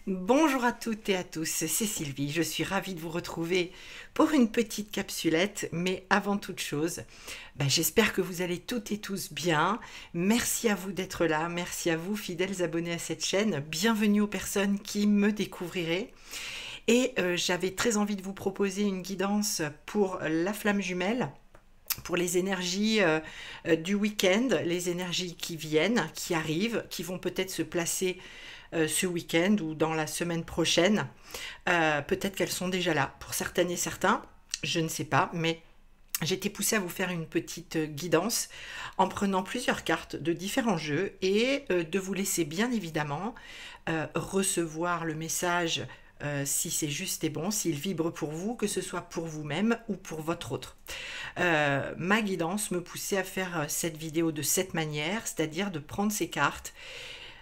Bonjour à toutes et à tous, c'est Sylvie, je suis ravie de vous retrouver pour une petite capsulette, mais avant toute chose, j'espère que vous allez toutes et tous bien. Merci à vous d'être là, merci à vous fidèles abonnés à cette chaîne, bienvenue aux personnes qui me découvriraient. Et j'avais très envie de vous proposer une guidance pour la flamme jumelle, pour les énergies du week-end, les énergies qui viennent, qui arrivent, qui vont peut-être se placer ce week-end ou dans la semaine prochaine. Peut-être qu'elles sont déjà là. Pour certaines et certains, je ne sais pas, mais j'ai été poussée à vous faire une petite guidance en prenant plusieurs cartes de différents jeux et de vous laisser bien évidemment recevoir le message si c'est juste et bon, s'il vibre pour vous, que ce soit pour vous-même ou pour votre autre. Ma guidance me poussait à faire cette vidéo de cette manière, c'est-à-dire de prendre ces cartes,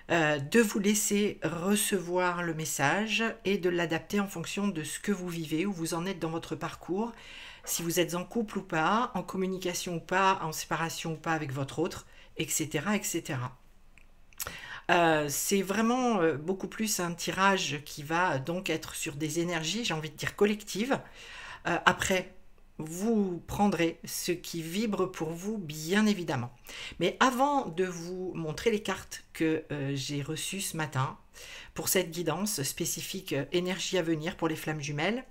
de vous laisser recevoir le message et de l'adapter en fonction de ce que vous vivez, où vous en êtes dans votre parcours, si vous êtes en couple ou pas, en communication ou pas, en séparation ou pas avec votre autre, etc. etc. C'est vraiment beaucoup plus un tirage qui va donc être sur des énergies, j'ai envie de dire collectives. Après, vous prendrez ce qui vibre pour vous, bien évidemment. Mais avant de vous montrer les cartes que j'ai reçues ce matin pour cette guidance spécifique énergie à venir pour les flammes jumelles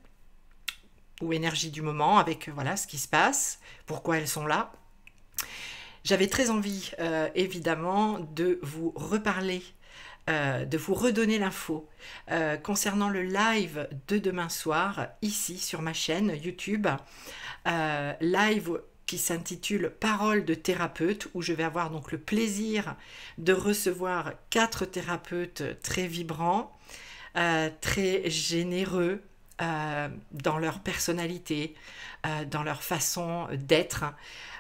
ou énergie du moment avec voilà ce qui se passe, pourquoi elles sont là, j'avais très envie évidemment de vous reparler de vous redonner l'info concernant le live de demain soir ici sur ma chaîne YouTube, live qui s'intitule Parole de thérapeute, où je vais avoir donc le plaisir de recevoir 4 thérapeutes très vibrants, très généreux dans leur personnalité, dans leur façon d'être,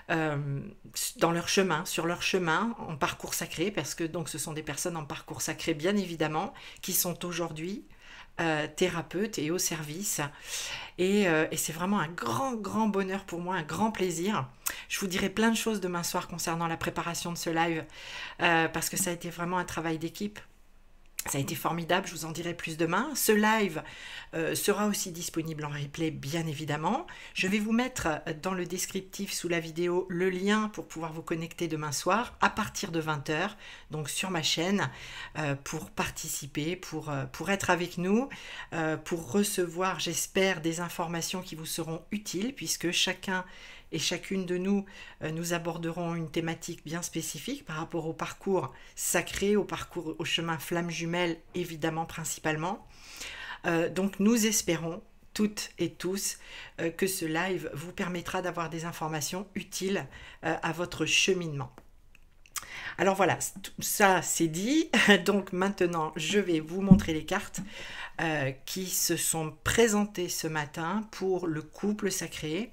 dans leur chemin, sur leur chemin en parcours sacré, parce que donc ce sont des personnes en parcours sacré bien évidemment, qui sont aujourd'hui thérapeutes et au service. Et c'est vraiment un grand bonheur pour moi, un grand plaisir. Je vous dirai plein de choses demain soir concernant la préparation de ce live, parce que ça a été vraiment un travail d'équipe. Ça a été formidable, je vous en dirai plus demain. Ce live sera aussi disponible en replay, bien évidemment. Je vais vous mettre dans le descriptif sous la vidéo le lien pour pouvoir vous connecter demain soir à partir de 20 h, donc sur ma chaîne, pour participer, pour être avec nous, pour recevoir, j'espère, des informations qui vous seront utiles, puisque chacun et chacune de nous, nous aborderons une thématique bien spécifique par rapport au parcours sacré, au parcours, au chemin flamme jumelle, évidemment principalement. Donc nous espérons toutes et tous que ce live vous permettra d'avoir des informations utiles à votre cheminement. Alors voilà, ça c'est dit. Donc maintenant, je vais vous montrer les cartes qui se sont présentées ce matin pour le couple sacré,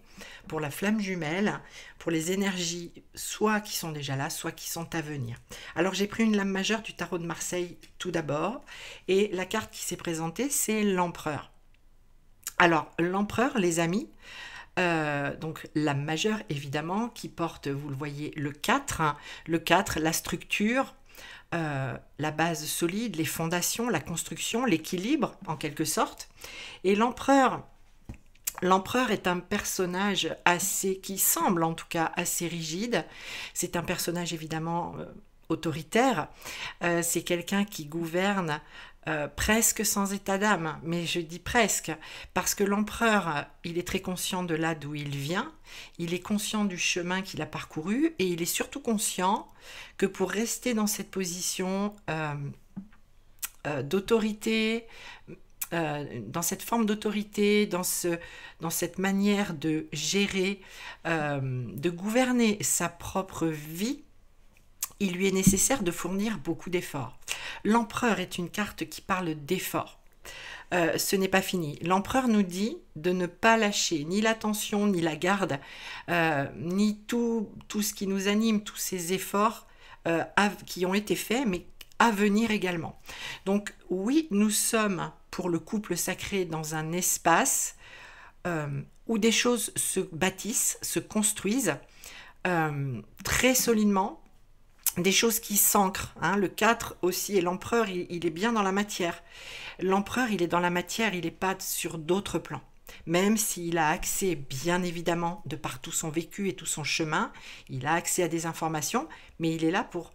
pour la flamme jumelle, pour les énergies soit qui sont déjà là, soit qui sont à venir. Alors j'ai pris une lame majeure du tarot de Marseille tout d'abord, et la carte qui s'est présentée, c'est l'empereur. Alors l'empereur, les amis, donc lame majeure évidemment, qui porte, vous le voyez, le 4, hein, le 4, la structure, la base solide, les fondations, la construction, l'équilibre en quelque sorte. Et l'empereur est un personnage qui semble en tout cas assez rigide. C'est un personnage évidemment autoritaire. C'est quelqu'un qui gouverne presque sans état d'âme, mais je dis presque, parce que l'empereur, il est très conscient de là d'où il vient, il est conscient du chemin qu'il a parcouru, et il est surtout conscient que pour rester dans cette position d'autorité, dans cette forme d'autorité, dans cette manière de gérer, de gouverner sa propre vie, il lui est nécessaire de fournir beaucoup d'efforts. L'empereur est une carte qui parle d'efforts. Ce n'est pas fini. L'empereur nous dit de ne pas lâcher ni l'attention, ni la garde, ni tout ce qui nous anime, tous ces efforts qui ont été faits, mais à venir également. Donc oui, nous sommes pour le couple sacré dans un espace où des choses se bâtissent, se construisent très solidement, des choses qui s'ancrent, hein. Le 4 aussi, et l'empereur, il est bien dans la matière. L'empereur, il est dans la matière, il n'est pas sur d'autres plans. Même s'il a accès, bien évidemment, de par tout son vécu et tout son chemin, il a accès à des informations, mais il est là pour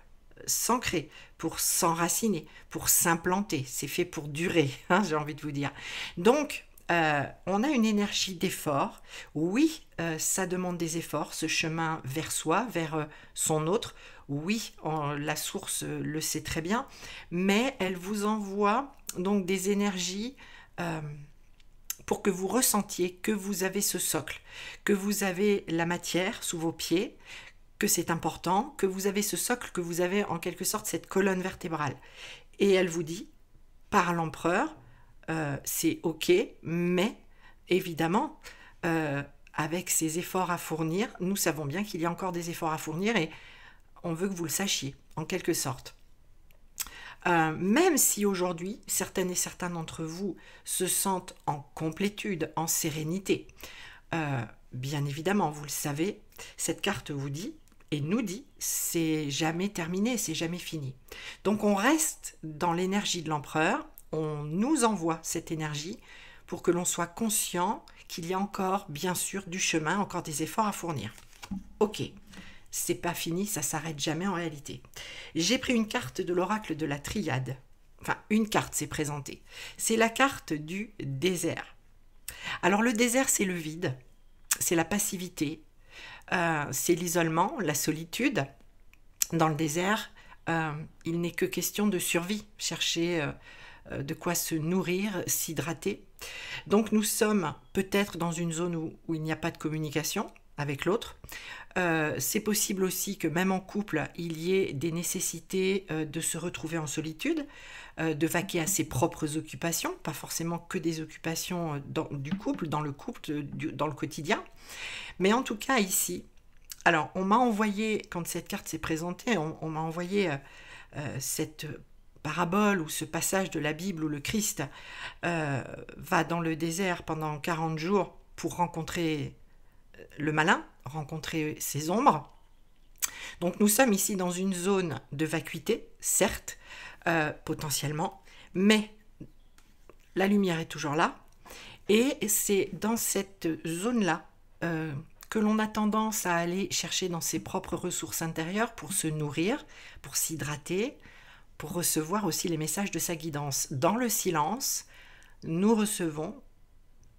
s'ancrer, pour s'enraciner, pour s'implanter. C'est fait pour durer, hein, j'ai envie de vous dire. Donc, on a une énergie d'effort. Oui, ça demande des efforts, ce chemin vers soi, vers son autre. Oui, la source le sait très bien, mais elle vous envoie donc des énergies pour que vous ressentiez que vous avez ce socle, que vous avez la matière sous vos pieds, que c'est important, que vous avez ce socle, que vous avez en quelque sorte cette colonne vertébrale. Et elle vous dit, par l'empereur, c'est ok, mais évidemment, avec ces efforts à fournir, nous savons bien qu'il y a encore des efforts à fournir et on veut que vous le sachiez, en quelque sorte. Même si aujourd'hui, certaines et certains d'entre vous se sentent en complétude, en sérénité, bien évidemment, vous le savez, cette carte vous dit, et nous dit, c'est jamais terminé, c'est jamais fini. Donc on reste dans l'énergie de l'empereur, on nous envoie cette énergie pour que l'on soit conscient qu'il y a encore, bien sûr, du chemin, encore des efforts à fournir. Ok, c'est pas fini, ça s'arrête jamais en réalité. J'ai pris une carte de l'oracle de la Triade. Enfin, une carte s'est présentée. C'est la carte du désert. Alors le désert, c'est le vide, c'est la passivité, c'est l'isolement, la solitude. Dans le désert, il n'est que question de survie, chercher de quoi se nourrir, s'hydrater. Donc nous sommes peut-être dans une zone où il n'y a pas de communication avec l'autre. C'est possible aussi que même en couple, il y ait des nécessités de se retrouver en solitude, de vaquer à ses propres occupations, pas forcément que des occupations du couple, dans le quotidien. Mais en tout cas ici, alors on m'a envoyé, quand cette carte s'est présentée, on m'a envoyé cette parabole ou ce passage de la Bible où le Christ va dans le désert pendant 40 jours pour rencontrer le malin, rencontrer ses ombres. Donc nous sommes ici dans une zone de vacuité, certes, potentiellement, mais la lumière est toujours là. Et c'est dans cette zone-là que l'on a tendance à aller chercher dans ses propres ressources intérieures pour se nourrir, pour s'hydrater, pour recevoir aussi les messages de sa guidance. Dans le silence, nous recevons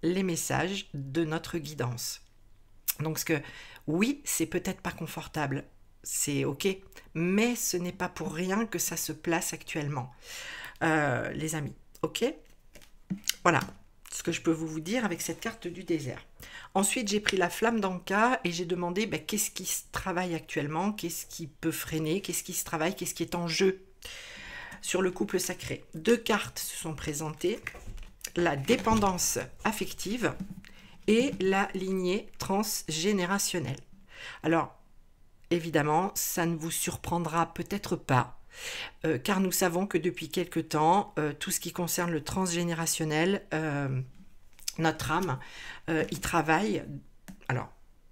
les messages de notre guidance. Donc, oui, c'est peut-être pas confortable, c'est ok, mais ce n'est pas pour rien que ça se place actuellement, les amis, ok? Voilà ce que je peux vous dire avec cette carte du désert. Ensuite, j'ai pris la flamme d'Anka et j'ai demandé qu'est-ce qui se travaille actuellement, qu'est-ce qui peut freiner, qu'est-ce qui se travaille, qu'est-ce qui est en jeu sur le couple sacré. 2 cartes se sont présentées, la dépendance affective et la lignée transgénérationnelle. Alors, évidemment, ça ne vous surprendra peut-être pas, car nous savons que depuis quelque temps, tout ce qui concerne le transgénérationnel, notre âme, y travaille, alors,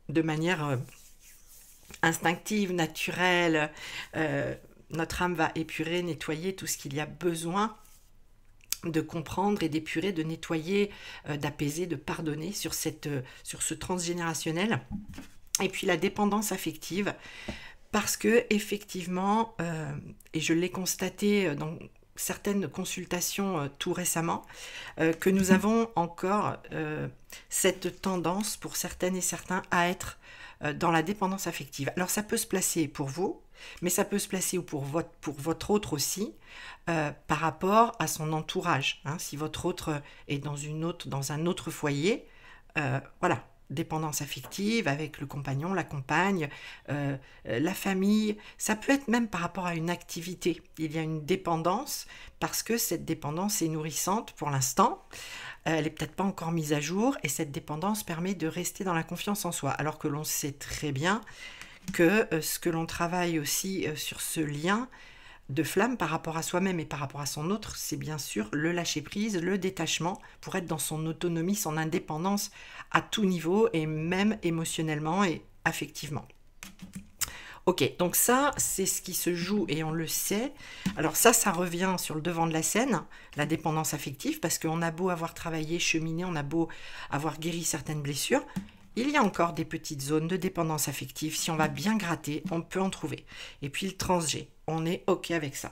de manière instinctive, naturelle. Notre âme va épurer, nettoyer tout ce qu'il y a besoin de comprendre et d'épurer, de nettoyer, d'apaiser, de pardonner sur ce transgénérationnel. Et puis la dépendance affective, parce que effectivement, et je l'ai constaté dans certaines consultations tout récemment, que nous avons encore cette tendance pour certaines et certains à être dans la dépendance affective. Alors ça peut se placer pour vous, mais ça peut se placer pour votre autre aussi, par rapport à son entourage. Hein. Si votre autre est dans un autre foyer, voilà, dépendance affective avec le compagnon, la compagne, la famille. Ça peut être même par rapport à une activité. Il y a une dépendance parce que cette dépendance est nourrissante pour l'instant. Elle n'est peut-être pas encore mise à jour et cette dépendance permet de rester dans la confiance en soi. Alors que l'on sait très bien que ce que l'on travaille aussi sur ce lien de flamme par rapport à soi-même et par rapport à son autre, c'est bien sûr le lâcher-prise, le détachement pour être dans son autonomie, son indépendance à tout niveau et même émotionnellement et affectivement. Ok, donc ça, c'est ce qui se joue et on le sait. Alors ça revient sur le devant de la scène, la dépendance affective, parce qu'on a beau avoir travaillé, cheminé, on a beau avoir guéri certaines blessures, il y a encore des petites zones de dépendance affective. Si on va bien gratter, on peut en trouver. Et puis le trans-G, on est ok avec ça.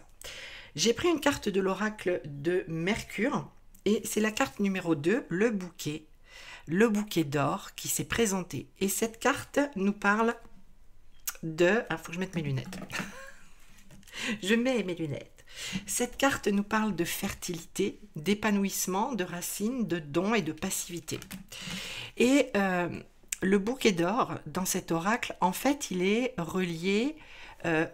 J'ai pris une carte de l'oracle de Mercure, et c'est la carte numéro 2, le bouquet d'or qui s'est présenté. Et cette carte nous parle de... Il faut que je mette mes lunettes. Je mets mes lunettes. Cette carte nous parle de fertilité, d'épanouissement, de racines, de dons et de passivité. Et le bouquet d'or, dans cet oracle, en fait, il est relié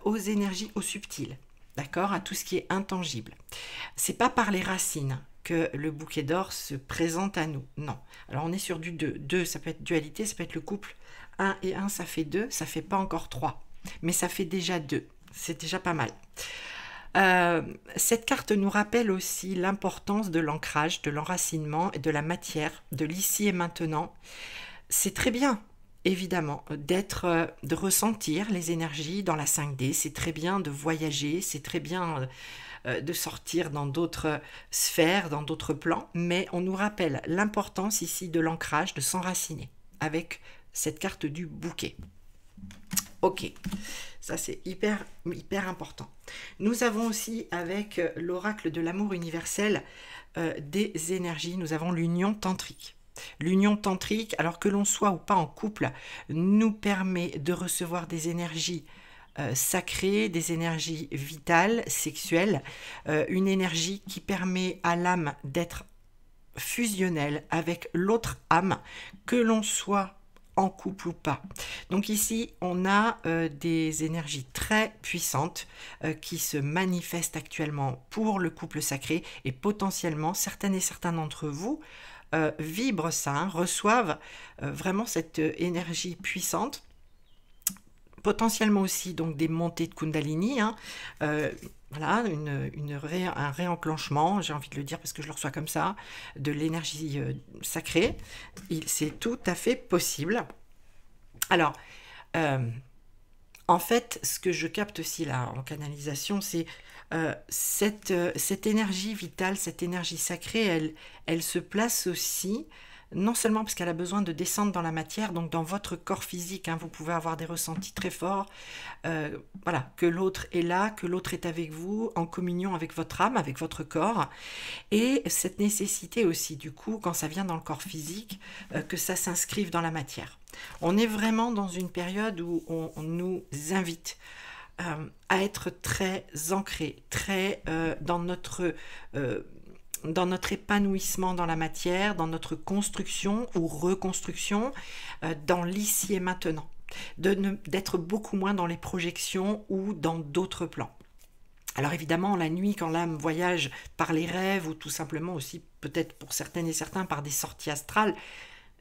aux énergies, au subtil, d'accord, à tout ce qui est intangible. C'est pas par les racines que le bouquet d'or se présente à nous, non. Alors on est sur du 2. 2, ça peut être dualité, ça peut être le couple. 1 et 1, ça fait 2, ça fait pas encore 3. Mais ça fait déjà 2. C'est déjà pas mal. Cette carte nous rappelle aussi l'importance de l'ancrage, de l'enracinement et de la matière, de l'ici et maintenant. C'est très bien, évidemment, de ressentir les énergies dans la 5D. C'est très bien de voyager, c'est très bien de sortir dans d'autres sphères, dans d'autres plans. Mais on nous rappelle l'importance ici de l'ancrage, de s'enraciner avec cette carte du bouquet. Ok, ça c'est hyper important. Nous avons aussi avec l'oracle de l'amour universel des énergies, nous avons l'union tantrique. L'union tantrique, alors que l'on soit ou pas en couple, nous permet de recevoir des énergies sacrées, des énergies vitales, sexuelles, une énergie qui permet à l'âme d'être fusionnelle avec l'autre âme, que l'on soit en couple ou pas. Donc ici, on a des énergies très puissantes qui se manifestent actuellement pour le couple sacré et potentiellement, certaines et certains d'entre vous vibrent ça, hein, reçoivent vraiment cette énergie puissante. Potentiellement aussi donc des montées de Kundalini, hein, voilà, un réenclenchement, j'ai envie de le dire parce que je le reçois comme ça, de l'énergie sacrée. C'est tout à fait possible. Alors, en fait, ce que je capte aussi là en canalisation, c'est cette énergie vitale, cette énergie sacrée, elle se place aussi, non seulement parce qu'elle a besoin de descendre dans la matière, donc dans votre corps physique, hein, vous pouvez avoir des ressentis très forts, voilà, que l'autre est là, que l'autre est avec vous, en communion avec votre âme, avec votre corps, et cette nécessité aussi, du coup, quand ça vient dans le corps physique, que ça s'inscrive dans la matière. On est vraiment dans une période où on nous invite à être très ancré, très dans notre épanouissement dans la matière, dans notre construction ou reconstruction, dans l'ici et maintenant, d'être beaucoup moins dans les projections ou dans d'autres plans. Alors évidemment, la nuit, quand l'âme voyage par les rêves ou tout simplement aussi, peut-être pour certaines et certains, par des sorties astrales,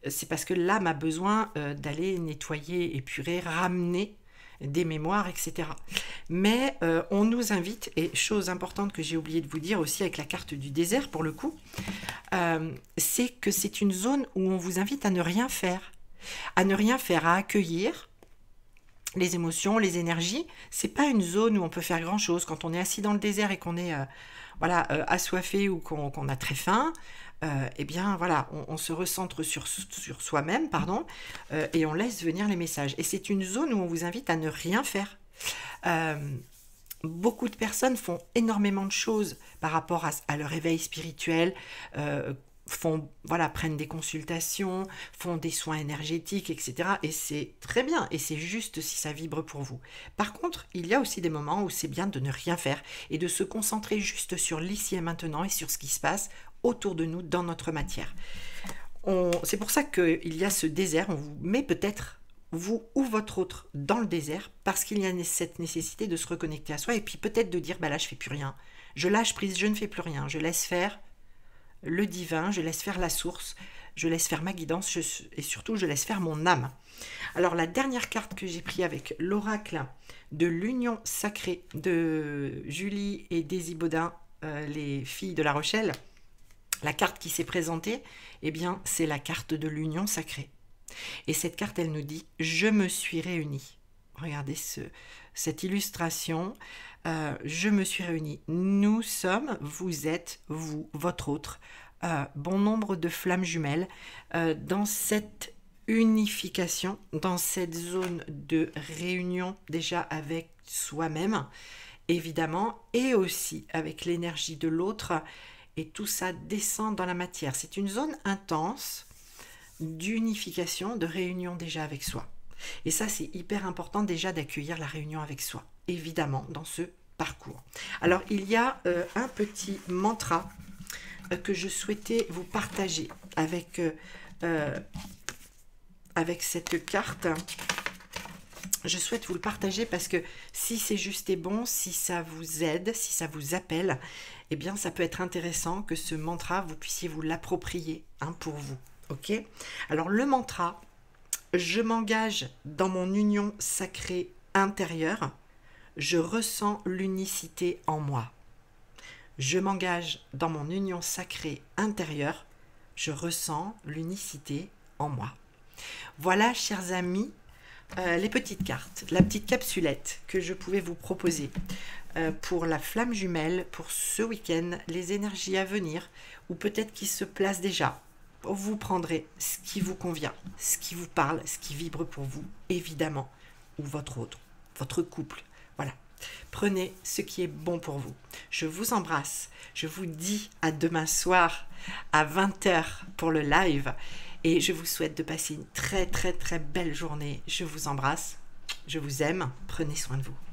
c'est parce que l'âme a besoin d'aller nettoyer, épurer, ramener des mémoires, etc. Mais on nous invite, et chose importante que j'ai oublié de vous dire aussi avec la carte du désert pour le coup, c'est que c'est une zone où on vous invite à ne rien faire, à accueillir les émotions, les énergies. C'est pas une zone où on peut faire grand chose. Quand on est assis dans le désert et qu'on est assoiffé ou qu'on a très faim, eh bien voilà, on se recentre sur soi-même, pardon, et on laisse venir les messages. Et c'est une zone où on vous invite à ne rien faire. Beaucoup de personnes font énormément de choses par rapport à leur éveil spirituel, prennent des consultations, font des soins énergétiques, etc. Et c'est très bien, et c'est juste si ça vibre pour vous. Par contre, il y a aussi des moments où c'est bien de ne rien faire et de se concentrer juste sur l'ici et maintenant et sur ce qui se passe autour de nous dans notre matière. C'est pour ça qu'il y a ce désert, on vous met peut-être, vous ou votre autre, dans le désert, parce qu'il y a cette nécessité de se reconnecter à soi et puis peut-être de dire, bah là je fais plus rien, je lâche prise, je ne fais plus rien, je laisse faire le divin, je laisse faire la source, je laisse faire ma guidance et surtout je laisse faire mon âme. Alors la dernière carte que j'ai prise avec l'oracle de l'union sacrée de Julie et Daisy Baudin, les filles de La Rochelle, la carte qui s'est présentée, eh bien c'est la carte de l'union sacrée. Et cette carte, elle nous dit « Je me suis réunie regardez cette illustration. Je me suis réunie. Nous sommes, vous êtes, vous, votre autre, bon nombre de flammes jumelles dans cette unification, dans cette zone de réunion déjà avec soi-même, évidemment, et aussi avec l'énergie de l'autre, et tout ça descend dans la matière. C'est une zone intense d'unification, de réunion déjà avec soi. Et ça, c'est hyper important déjà d'accueillir la réunion avec soi, évidemment, dans ce parcours. Alors, il y a un petit mantra que je souhaitais vous partager avec cette carte. Je souhaite vous le partager parce que si c'est juste et bon, si ça vous aide, si ça vous appelle, eh bien ça peut être intéressant que ce mantra, vous puissiez vous l'approprier pour vous. Ok? Alors le mantra, je m'engage dans mon union sacrée intérieure, je ressens l'unicité en moi. Je m'engage dans mon union sacrée intérieure, je ressens l'unicité en moi. Voilà, chers amis, les petites cartes, la petite capsulette que je pouvais vous proposer pour la flamme jumelle, pour ce week-end, les énergies à venir, ou peut-être qui se placent déjà. Vous prendrez ce qui vous convient, ce qui vous parle, ce qui vibre pour vous, évidemment, ou votre autre, votre couple. Voilà. Prenez ce qui est bon pour vous. Je vous embrasse. Je vous dis à demain soir à 20 h pour le live. Et je vous souhaite de passer une très très très belle journée. Je vous embrasse. Je vous aime. Prenez soin de vous.